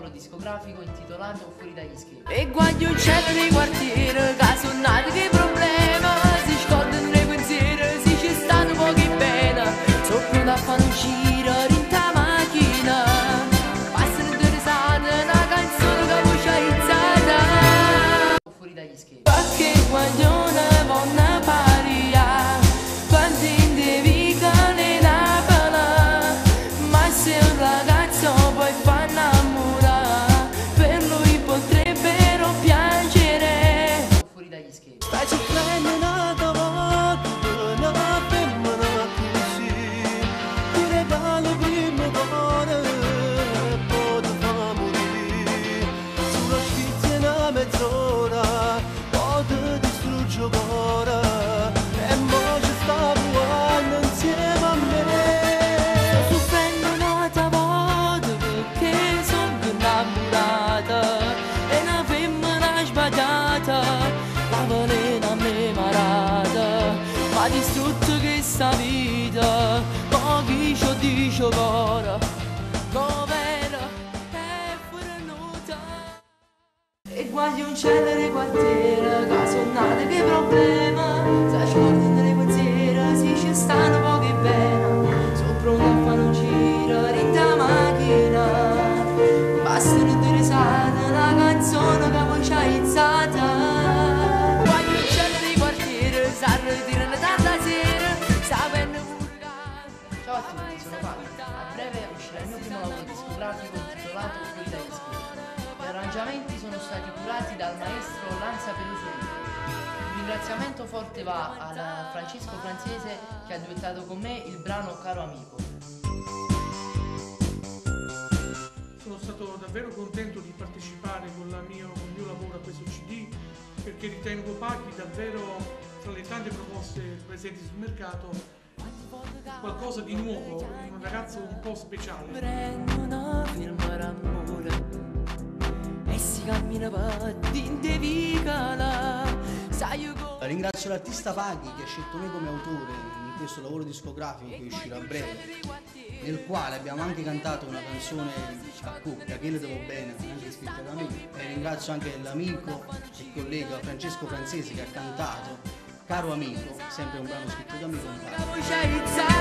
lavoro discografico intitolato Fuori dagli schemi. E guagli un cielo nei quartieri, caso nati che problema, si scordano nei pensieri, si c'è stato pochi bene, sono pronto a fare un giro rinta macchina, passano due risate, una canzone che voce aizzata. Fuori dagli schemi. Perché guaglione vonna paria, quanti devi cane Napoli, ma se un ragazzo poi fa innamorare, per lui potrebbero piangere. Fuori dagli schemi. Stai soffrendo un'altra volta, una femmina così, ti regalo prima cuore, poi ti fa morire, sulla sfizia una mezz'ora, poi ti distrugge il cuore, e mo ci sta provando insieme a me. Sto soffrendo un'altra volta perché sono innamorata, e una femmina sbagliata, la velena a me marata, ma distrutto che sta vita, ma chi ci dice ora, povera è venuta. E guagli un cielo nei quartieri, che sono nati che problema, si scordano nei pensieri, si ci stanno pochi bene, sono pronto a fare un giro rinta macchina, bastano due risate, una canzone che voce aizzata. Guagli un cielo nei quartieri, si arretirano tanta sera, sapendo pure che... Ciao a tutti, sono Fabio. A breve uscirà il mio primo lavoro discografico intitolato Fuori dagli schemi. Gli arrangiamenti sono stati curati dal maestro Lanza Peluso. Un ringraziamento forte va a Francesco Francese che ha duettato con me il brano Caro Amico. Sono stato davvero contento di partecipare con il mio lavoro a questo CD, perché ritengo paghi davvero, tra le tante proposte presenti sul mercato, qualcosa di nuovo, un ragazzo un po' speciale. Prendo una firma d'amore e si cammina per dinte vicala, sai io Ringrazio l'artista Paghi che ha scelto me come autore in questo lavoro discografico che uscirà a breve, nel quale abbiamo anche cantato una canzone a coppia, Che le devo bene, anche scritta da me, e ringrazio anche l'amico e collega Francesco Francesi che ha cantato Caro Amico, sempre un brano scritto da me con Paghi.